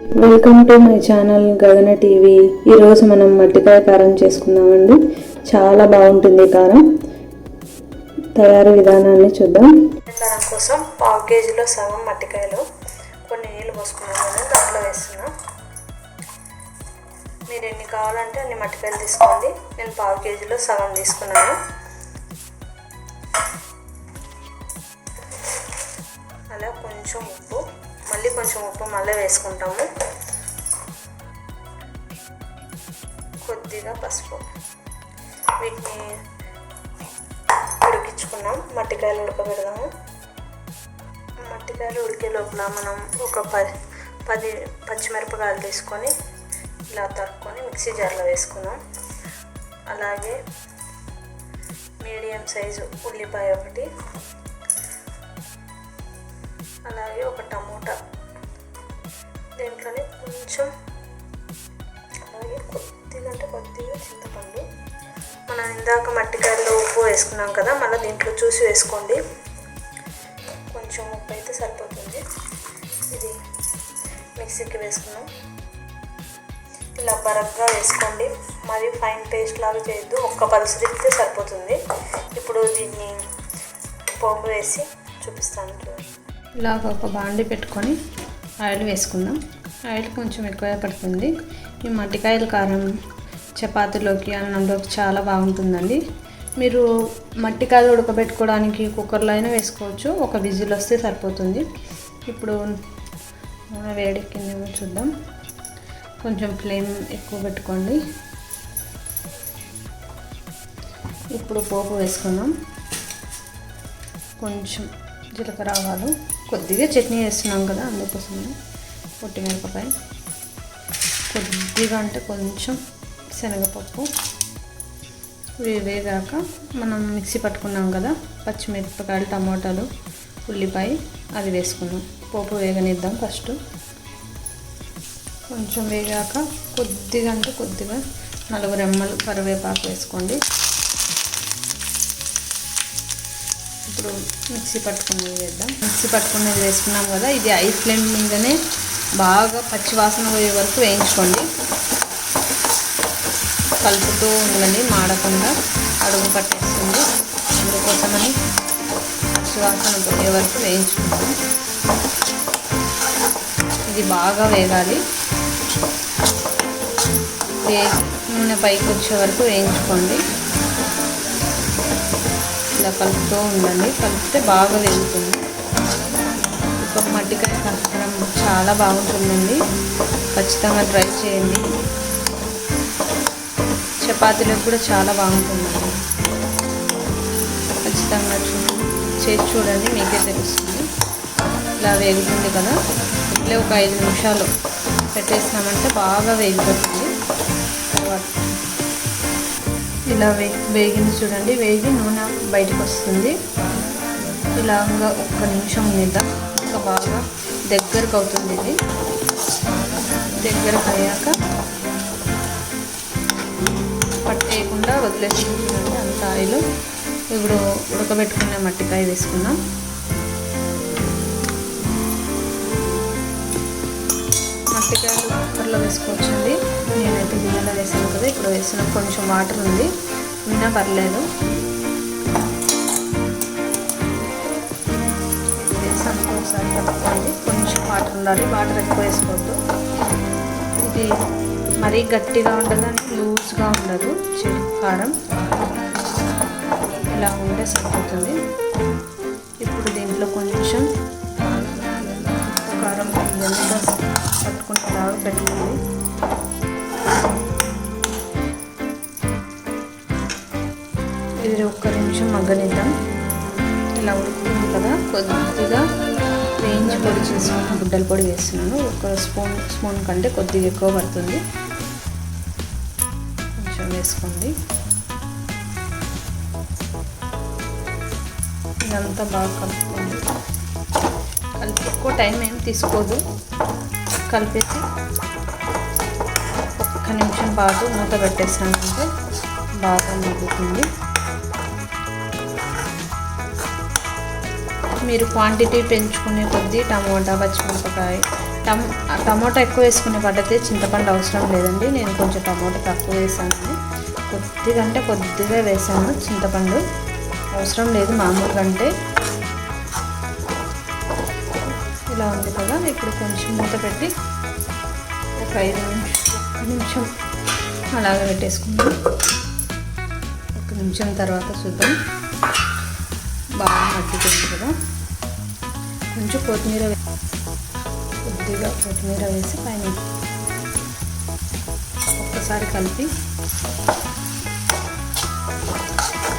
Welcome to my channel గగన TV. ఈరోజు మనం మట్టికాయ కారం చేసుకుందామండి. చాలా బాగుంటుంది కారం. తయారీ విధానాన్ని చూద్దాం. కారం కోసం 1/2 కేజీలో సగం మట్టికాయలు కొన్ని నీళ్ళు పోసుకున్నాను, దాంట్లో వేస్తున్నా. మీరు ఎన్ని కావాలంటే అన్ని మట్టికాయలు తీసుకోండి. నేను 1/2 కేజీలో సగం తీసుకున్నాను. అలా కొంచెం ఉప్పు, మళ్ళీ కొంచెం ఉప్పు మళ్ళీ వేసుకుంటాము. కొద్దిగా పసుపు. వీటిని ఉడికించుకున్నాం. మట్టికాయలు ఉడకబెడదాము. మట్టికాయలు ఉడికే లోపల మనం ఒక 10 పచ్చిమిరపకాయలు తీసుకొని ఇలా తరుక్కొని మిక్సీ జార్లో వేసుకున్నాం. అలాగే మీడియం సైజు ఉల్లిపాయ ఒకటి, అలాగే ఒక టమోటా, దీంట్లోనే కొంచెం, అలాగే కొద్దిగా చింతపండు. మనం ఇందాక మట్టికాయల్లో ఉప్పు వేసుకున్నాం కదా, మళ్ళీ దీంట్లో చూసి వేసుకోండి. కొంచెం ఉప్పు అయితే సరిపోతుంది. ఇది మిక్సీకి వేసుకున్నాం. ఇలా బరగ్గా వేసుకోండి, మరి ఫైన్ పేస్ట్ లాగా చేయొద్దు. ఒక్క పలుసు తిప్పితే సరిపోతుంది. ఇప్పుడు దీన్ని పోపు వేసి చూపిస్తాను. ఇలాగ ఒక బాండి పెట్టుకొని ఆయిల్ వేసుకుందాం. ఆయిల్ కొంచెం ఎక్కువ పడుతుంది. ఈ మట్టికాయల కారం చపాతీలోకి, అన్నంలోకి చాలా బాగుంటుందండి. మీరు మట్టికాయలు ఉడకబెట్టుకోవడానికి కుక్కర్లో అయినా వేసుకోవచ్చు. ఒక విజిల్ వస్తే సరిపోతుంది. ఇప్పుడు నూనె వేడెక్కిందేమో చూద్దాం. కొంచెం ఫ్లేమ్ ఎక్కువ పెట్టుకోండి. ఇప్పుడు పోపు వేసుకుందాం. కొంచెం జీలకర్ర, ఆవాలు, కొద్దిగా చట్నీ వేస్తున్నాం కదా, అందుకోసమే పొట్టిమిరపకాయ, కొద్దిగా అంటే కొంచెం శనగపప్పు. వేగాక మనం మిక్సీ పట్టుకున్నాం కదా పచ్చిమిరపకాయలు, టమోటాలు, ఉల్లిపాయ, అది వేసుకున్నాం. పోపు వేగనిద్దాం. ఫస్ట్ కొంచెం వేగాక కొద్దిగా 4 రెమ్మలు కరివేపాకు వేసుకోండి. ఇప్పుడు మిక్సీ పట్టుకునేది వేద్దాం. మిక్సీ పట్టుకునేది వేసుకున్నాం కదా, ఇది ఐ ఫ్లేమ్ మీదనే బాగా పచ్చివాసన పోయే వరకు వేయించుకోండి. కలుపుతూ ఉండండి, మాడకుండా అడుగు పట్టేస్తుంది. అందుకోసమని పచ్చివాసన పోయే వరకు వేయించుకుంటాం. ఇది బాగా వేగాలి. నూనె పైకి వచ్చే వరకు వేయించుకోండి. ఇలా కలుపుతూ ఉండండి. కలిపితే బాగా వేగుతుంది. ఒక మట్టికాయ కారం చాలా బాగుంటుందండి. ఖచ్చితంగా ట్రై చేయండి. చపాతీలకు కూడా చాలా బాగుంటుందండి. ఖచ్చితంగా చేసి చూడండి, మీకే తెలుస్తుంది. ఇలా వేగుతుంది కదా, ఇట్లే ఒక 5 నిమిషాలు పెట్టేసినామంటే బాగా వేగిపోతుంది. తర్వాత ఇలా వేగింది చూడండి. వేగి నూనె బయటకు వస్తుంది. ఇలాగా 1 నిమిషం మీద ఇంకా బాగా దగ్గరకు అవుతుంది. ఇది దగ్గరకు అయ్యాక పట్టేయకుండా వదిలేసి చూడండి అంత ఆయిల్. ఇప్పుడు ఉడకబెట్టుకున్న మట్టికాయ వేసుకుందాం. మట్టికాయలు కుక్కర్లో వేసుకోవచ్చండి. నేనైతే గిన్నెలో వేసాను కదా, ఇప్పుడు వేసిన కొంచెం వాటర్ ఉంది, ఉన్నా పర్లేదు. వేసాను ఒకసారి కలుపుకోండి. కొంచెం వాటర్ ఉండాలి, వాటర్ ఎక్కువ వేసుకోవద్దు. ఇది మరీ గట్టిగా ఉండదని లూజ్గా ఉండదు. కారం ఇలా ఉంటే సరిపోతుంది. ఇప్పుడు దీంట్లో కొంచెం కారం ఎంత పట్టుకుంటున్నారో పెట్టుకోండి. ఇది 1 నిమిషం మగ్గనిద్దాం. ఇలా ఉడుకుతుంది కదా, కొద్దిగా వేయించి పొడి చేసుకుని గుడ్డల పొడి వేస్తున్నాను. 1 స్పూన్ కంటే కొద్దిగా ఎక్కువ పడుతుంది. కొంచెం వేసుకోండి. ఇదంతా బాగా కలుపుకోండి. కలిపి ఎక్కువ టైం ఏం తీసుకోదు. కలిపేసి 1 నిమిషం పాటు మూత పెట్టేసానంటే బాగా మగ్గుతుంది. మీరు క్వాంటిటీ పెంచుకునే కొద్దీ టమోటా, పచ్చిమిరపకాయ, టమోటా ఎక్కువ వేసుకునే పద్ధతి, చింతపండు అవసరం లేదండి. నేను కొంచెం టమోటా తక్కువ వేసాను, కొద్దిగా వేసాను. చింతపండు అవసరం లేదు మామూలుగా అంటే. ఇలా ఉంది కదా, ఇప్పుడు కొంచెం మూత పెట్టి ఒక 5 నిమిషం అలాగే పెట్టేసుకుందాం. 1 నిమిషం తర్వాత చూద్దాం. బాగా మగ్గుతుంది కదా, కొంచెం కొద్దిగా కొత్తిమీర వేసి పైన ఒక్కసారి కలిపి,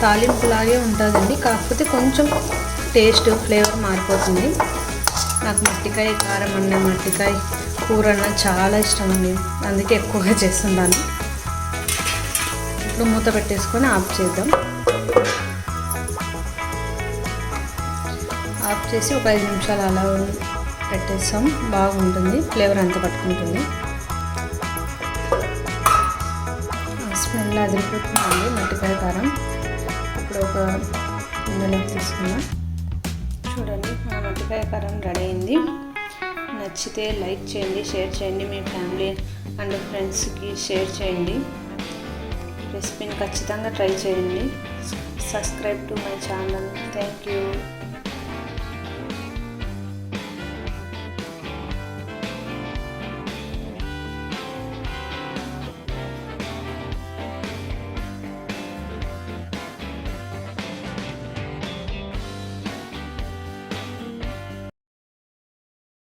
తాలింపులాగే ఉంటుందండి, కాకపోతే కొంచెం టేస్ట్ ఫ్లేవర్ మారిపోతుంది. నాకు మట్టికాయ కారం అన్న, మట్టికాయ కూర అన్న చాలా ఇష్టం అండి, అందుకే ఎక్కువగా చేస్తున్నాను. ఇప్పుడు మూత పెట్టేసుకొని ఆఫ్ చేద్దాం. ఆఫ్ చేసి ఒక 5 నిమిషాలు అలా పెట్టేస్తాం, బాగుంటుంది, ఫ్లేవర్ అంతా పట్టుకుంటుంది. స్మెల్ అదిరిపోతుందండి మట్టికాయ కారం. ఇప్పుడు ఒక గిన్నెలోకి తీసుకుందాం. చూడండి, మన మట్టికాయ కారం రెడీ అయింది. నచ్చితే లైక్ చేయండి, షేర్ చేయండి, మీ ఫ్యామిలీ అండ్ ఫ్రెండ్స్కి షేర్ చేయండి. రెసిపీని ఖచ్చితంగా ట్రై చేయండి. Subscribe to my channel. Thank you.